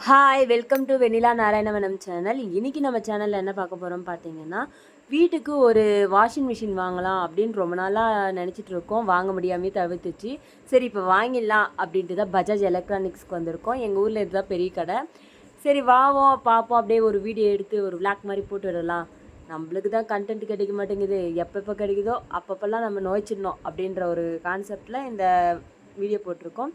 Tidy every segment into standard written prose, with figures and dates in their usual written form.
Hi welcome to Vennila Narayanavanam channel. இன்றைக்கி நம்ம சேனலில் என்ன பார்க்க போகிறோம் பார்த்தீங்கன்னா, வீட்டுக்கு ஒரு வாஷிங் மிஷின் வாங்கலாம் அப்படின்னு ரொம்ப நாளாக நினச்சிட்டு இருக்கோம். வாங்க முடியாமே தவிர்த்துச்சு. சரி இப்போ வாங்கிடலாம் அப்படின்ட்டு தான் பஜாஜ் எலக்ட்ரானிக்ஸ்க்கு வந்திருக்கோம். எங்கள் ஊரில் இதுதான் பெரிய கடை. சரி வாவோம் பார்ப்போம், அப்படியே ஒரு வீடியோ எடுத்து ஒரு விளாக் மாதிரி போட்டு விடலாம். நம்மளுக்கு தான் கண்டென்ட் கிடைக்க மாட்டேங்குது, எப்பப்போ கிடைக்குதோ அப்பப்போல்லாம் நம்ம நோய்ச்சிடணும் அப்படின்ற ஒரு கான்செப்டில் இந்த வீடியோ போட்டிருக்கோம்.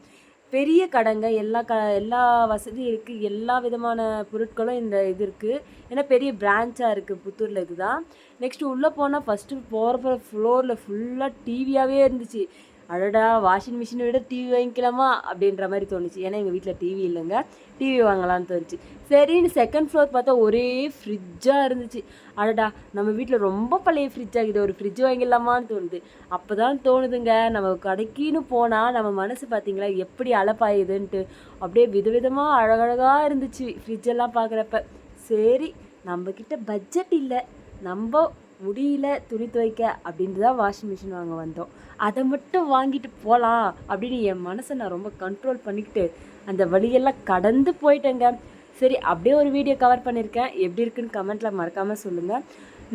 பெரிய கடைங்க, எல்லா வசதியும் இருக்குது, எல்லா விதமான பொருட்களும் இந்த இது இருக்குது. ஏன்னா பெரிய பிரான்ச்சாக இருக்குது புத்தூரில். இதுதான். நெக்ஸ்ட்டு உள்ளே போனால் ஃபஸ்ட்டு போகிற ஃப்ளோரில் ஃபுல்லாக டிவியாகவே இருந்துச்சு. அடடா, வாஷிங் மிஷினை விட டிவி வாங்கிக்கலாமா அப்படின்ற மாதிரி தோணுச்சு. ஏன்னா எங்கள் வீட்டில் டிவி இல்லைங்க, டிவி வாங்கலான்னு தோணுச்சு. சரின்னு செகண்ட் ஃப்ளோர் பார்த்தா ஒரே ஃப்ரிட்ஜாக இருந்துச்சு. அடடா, நம்ம வீட்டில் ரொம்ப பழைய ஃப்ரிட்ஜ் ஆகுது, ஒரு ஃப்ரிட்ஜ் வாங்கிடலாமான்னு தோணுது. அப்போ தான் தோணுதுங்க, நம்ம கடைக்குன்னு போனால் நம்ம மனசு பார்த்திங்களா எப்படி அலப்பாயுதுன்ட்டு. அப்படியே விதவிதமாக அழகழகாக இருந்துச்சு ஃப்ரிட்ஜெல்லாம் பார்க்குறப்ப. சரி, நம்மக்கிட்ட பட்ஜெட் இல்லை, நம்ம முடியல துணி துவைக்க அப்படின்ட்டு தான் வாஷிங் மிஷின் வாங்க வந்தோம். அதை மட்டும் வாங்கிட்டு போகலாம் அப்படின்னு என் மனசை நான் ரொம்ப கண்ட்ரோல் பண்ணிக்கிட்டு அந்த வழியெல்லாம் கடந்து போயிட்டேங்க. சரி, அப்படியே ஒரு வீடியோ கவர் பண்ணியிருக்கேன். எப்படி இருக்குன்னு கமெண்ட்டில் மறக்காமல் சொல்லுங்கள்.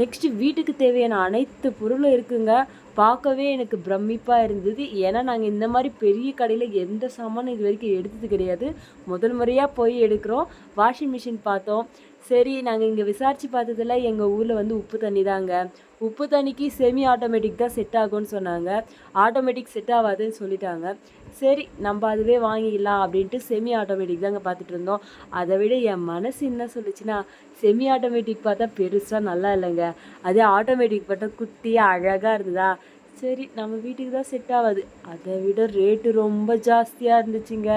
நெக்ஸ்ட்டு வீட்டுக்கு தேவையான அனைத்து பொருளும் இருக்குங்க. பார்க்கவே எனக்கு பிரமிப்பாக இருந்தது. ஏன்னா நாங்கள் இந்த மாதிரி பெரிய கடையில் எந்த சாமானும் இது வரைக்கும் எடுத்தது கிடையாது. முதல் முறையாக போய் எடுக்கிறோம். வாஷிங் மிஷின் பார்த்தோம். சரி, நாங்கள் இங்கே விசாரித்து பார்த்ததில் எங்கள் ஊரில் வந்து உப்பு தண்ணி தாங்க. உப்பு தண்ணிக்கு செமி ஆட்டோமேட்டிக் தான் செட் ஆகும்னு சொன்னாங்க. ஆட்டோமேட்டிக் செட் ஆகாதுன்னு சொல்லிட்டாங்க. சரி, நம்ம அதுவே வாங்கிக்கலாம் அப்படின்ட்டு செமி ஆட்டோமேட்டிக் தாங்க பார்த்துட்டு இருந்தோம். அதை விட என் மனசு என்ன சொல்லிச்சுன்னா, செமி ஆட்டோமேட்டிக் பார்த்தா பெருசாக நல்லா இல்லைங்க, அதே ஆட்டோமேட்டிக் பார்த்தா குட்டியாக அழகாக இருந்ததா. சரி, நம்ம வீட்டுக்கு தான் செட் ஆகாது. அதை விட ரேட்டு ரொம்ப ஜாஸ்தியாக இருந்துச்சுங்க.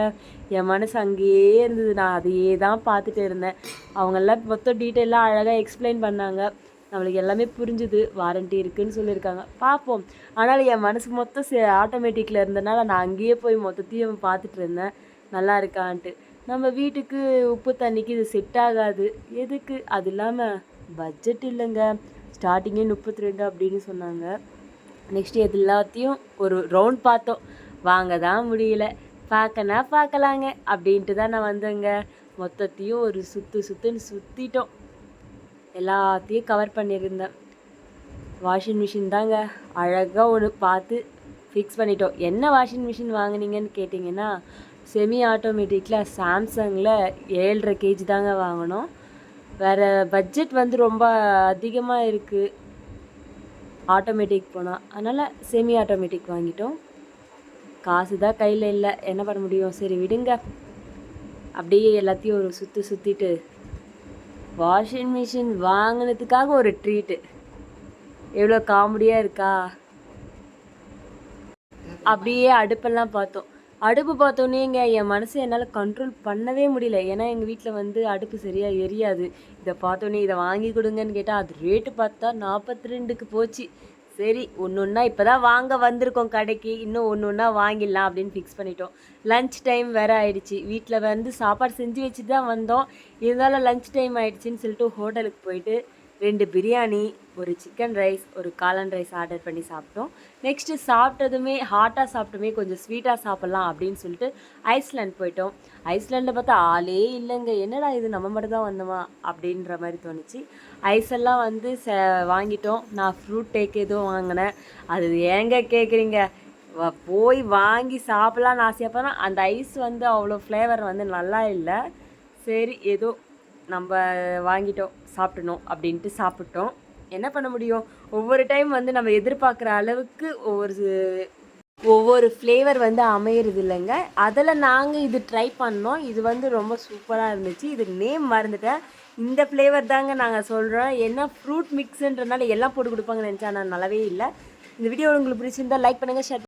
என் மனசு அங்கேயே இருந்தது. நான் அதையே தான் பார்த்துட்டு இருந்தேன். அவங்கெல்லாம் மொத்தம் டீட்டெயிலாக அழகாக எக்ஸ்பிளைன் பண்ணாங்க. நம்மளுக்கு எல்லாமே புரிஞ்சுது. வாரண்ட்டி இருக்குதுன்னு சொல்லியிருக்காங்க. பார்ப்போம். ஆனால் என் மனசு மொத்தம் ஆட்டோமேட்டிக்கில் இருந்தனால நான் அங்கேயே போய் மொத்தத்தையும் பார்த்துட்டு இருந்தேன், நல்லா இருக்கான்ட்டு. நம்ம வீட்டுக்கு உப்பு தண்ணிக்கு இது செட் ஆகாது. எதுக்கு? அது இல்லாமல் பட்ஜெட் இல்லைங்க. ஸ்டார்டிங்கே 32 அப்படின்னு சொன்னாங்க. நெக்ஸ்ட்டு இது எல்லாத்தையும் ஒரு ரவுண்ட் பார்த்தோம். வாங்க தான் முடியல. பார்க்கலாங்க அப்படின்ட்டு தான் நான் வந்தேங்க. மொத்தத்தையும் ஒரு சுற்றுன்னு சுற்றிட்டோம். எல்லாத்தையும் கவர் பண்ணியிருந்தேன். வாஷிங் மிஷின் தாங்க அழகாக ஒன்று பார்த்து ஃபிக்ஸ் பண்ணிட்டோம். என்ன வாஷிங் மிஷின் வாங்கினீங்கன்னு கேட்டிங்கன்னா, செமி ஆட்டோமேட்டிக்கில் சாம்சங்கில் 7.5 kg தாங்க வாங்கினோம். வேறு பட்ஜெட் வந்து ரொம்ப அதிகமாக இருக்குது ஆட்டோமேட்டிக் போனால், அதனால் செமி ஆட்டோமேட்டிக் வாங்கிட்டோம். காசு தான் கையில் இல்லை, என்ன பண்ண முடியும். சரி விடுங்க. அப்படியே எல்லாத்தையும் ஒரு சுற்றிட்டு வாஷிங் மிஷின் வாங்கினதுக்காக ஒரு ட்ரீட்டு. எவ்வளோ காமெடியாக இருக்கா. அப்படியே அடுப்பெல்லாம் பார்த்தோம். அடுப்பு பார்த்தோன்னேங்க என் மனசு என்னால் கண்ட்ரோல் பண்ணவே முடியல. ஏன்னா எங்கள் வீட்டில் வந்து அடுப்பு சரியாக எரியாது. இதை பார்த்தோன்னே இதை வாங்கி கொடுங்கன்னு கேட்டால் அது ரேட்டு பார்த்தா 42க்கு போச்சு. சரி, ஒன்று ஒன்றா இப்போ தான் வாங்க வந்திருக்கோம் கடைக்கு, இன்னும் ஒன்று ஒன்றா வாங்கிடலாம் அப்படின்னு ஃபிக்ஸ் பண்ணிட்டோம். லன்ச் டைம் வேறு ஆகிடுச்சி. வீட்டில் வந்து சாப்பாடு செஞ்சு வச்சுட்டு தான் வந்தோம். இருந்தாலும் லன்ச் டைம் ஆகிடுச்சின்னு சொல்லிட்டு ஹோட்டலுக்கு போயிட்டு 2 பிரியாணி, ஒரு சிக்கன் ரைஸ், ஒரு காளான் ரைஸ் ஆர்டர் பண்ணி சாப்பிட்டோம். நெக்ஸ்ட்டு சாப்பிட்டதுமே ஹாட்டாக சாப்பிட்டோமே, கொஞ்சம் ஸ்வீட்டாக சாப்பிட்லாம் அப்படின்னு சொல்லிட்டு ஐஸ்லேண்ட் போயிட்டோம். ஐஸ்லேண்டில் பார்த்தா ஆளே இல்லைங்க. என்னடா இது, நம்ம மட்டும் தான் வந்தோமா அப்படின்ற மாதிரி தோணுச்சு. ஐஸெல்லாம் வந்து வாங்கிட்டோம். நான் ஃப்ரூட் டேக் எதுவும் வாங்கினேன். அது ஏங்க கேட்குறீங்க, போய் வாங்கி சாப்பிட்லான்னு ஆசையாக போனால் அந்த ஐஸ் வந்து அவ்வளோ ஃப்ளேவர் வந்து நல்லா இல்லை. சரி, ஏதோ நம்ம வாங்கிட்டோம், சாப்பிடணும் அப்படின்ட்டு சாப்பிட்டோம். என்ன பண்ண முடியும், ஒவ்வொரு டைம் வந்து நம்ம எதிர்பார்க்குற அளவுக்கு ஒவ்வொரு ஃப்ளேவர் வந்து அமையிறது இல்லைங்க. அதில் நாங்கள் இது ட்ரை பண்ணோம். இது வந்து ரொம்ப சூப்பராக இருந்துச்சு. இது நேம் மறந்துட்டேன். இந்த ஃப்ளேவர் தாங்க நாங்கள் சொல்கிறோம். ஏன்னா ஃப்ரூட் மிக்ஸுன்றனால எல்லாம் போட்டு கொடுப்பாங்கன்னு நினச்சா, ஆனால் நல்லாவே இல்லை. இந்த வீடியோ உங்களுக்கு பிடிச்சிருந்தால் லைக் பண்ணுங்கள், ஷேர்